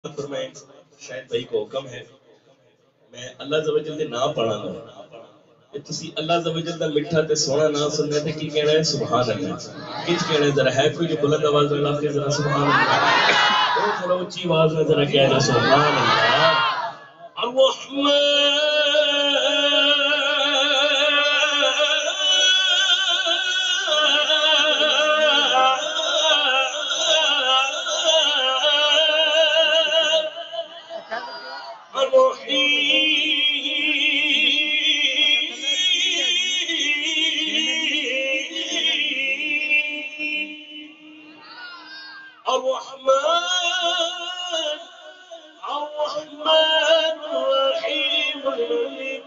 فرمائیں شاید بھائی کو حکم ہے میں اللہ عز و جل دے نام پڑھاں گا کہ تسی اللہ عز و جل دا میٹھا تے سونا نام سننا تے کی کہنا ہے سبحان اللہ کچھ کہنا ہے ذرا ہے کوئی جو بلند آواز میں لا کے ذرا سبحان اللہ اور ذرا اونچی آواز میں ذرا کہہ دو سبحان اللہ الرحمن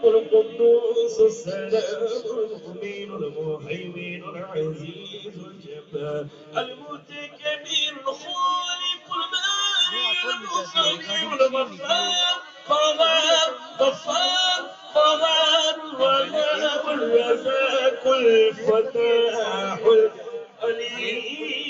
القدوس السلام المؤمن المهيمن العزيز الجبار المتكبر الخالق البارئ المصور الغفار غفار الوهاب الرزاق الفتاح العليم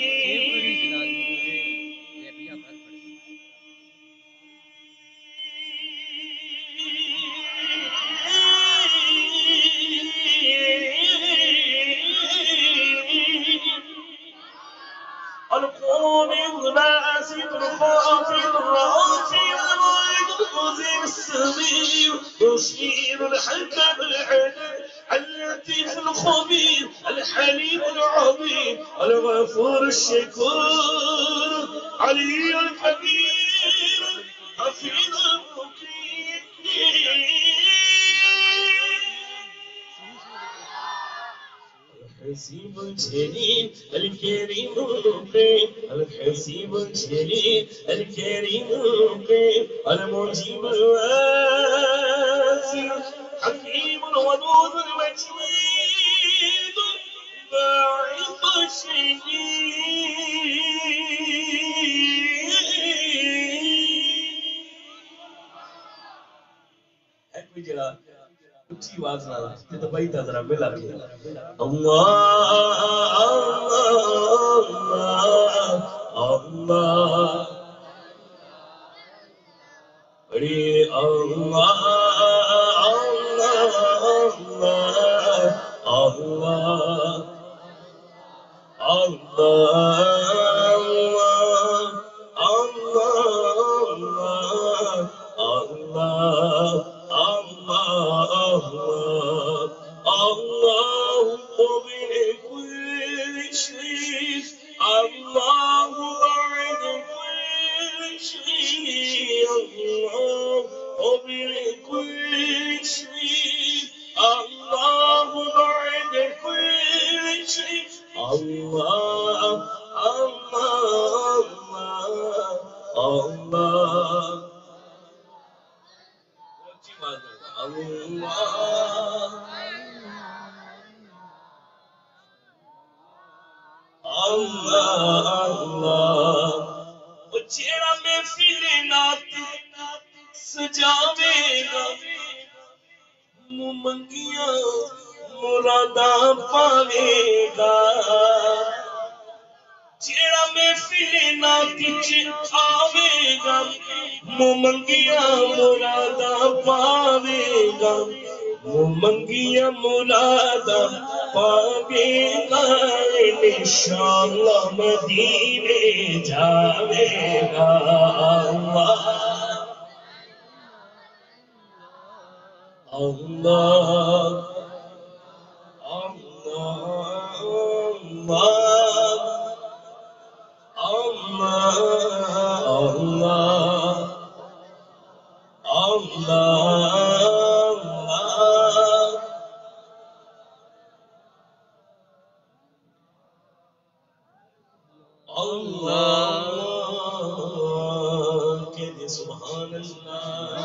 القابض الباسط الخافض الرافع المعيد السميع البصير الحكم العدل اللطيف الخبير الحليم العظيم الغفور الشكور علي الكبير حفيظ المقيم الحسيب الجليل الكريم المقيم الحسيب الجليل الكريم المقيم المجيب الواسع حكيم الودود المجيد باعث الشهيد اچھی آواز نہ تے دبائی تا ذرا ملا کے اللہ اللہ ارے اللہ اللہ اللہ الله قبل كل شيء الله بعد كل شيء الله قبل كل شيء الله بعد كل شيء الله الله الله اللہ اللہ جیڑا محفل نات سجاوے گا منگیاں مراداں پاوے گا جیڑا محفل نات آوے گا منگیاں مراداں پاوے گا منگیاں مراداں پاوے گا انشاءاللہ مدینے جاوے گا اللہ اللہ اللہ کہ سبحان اللہ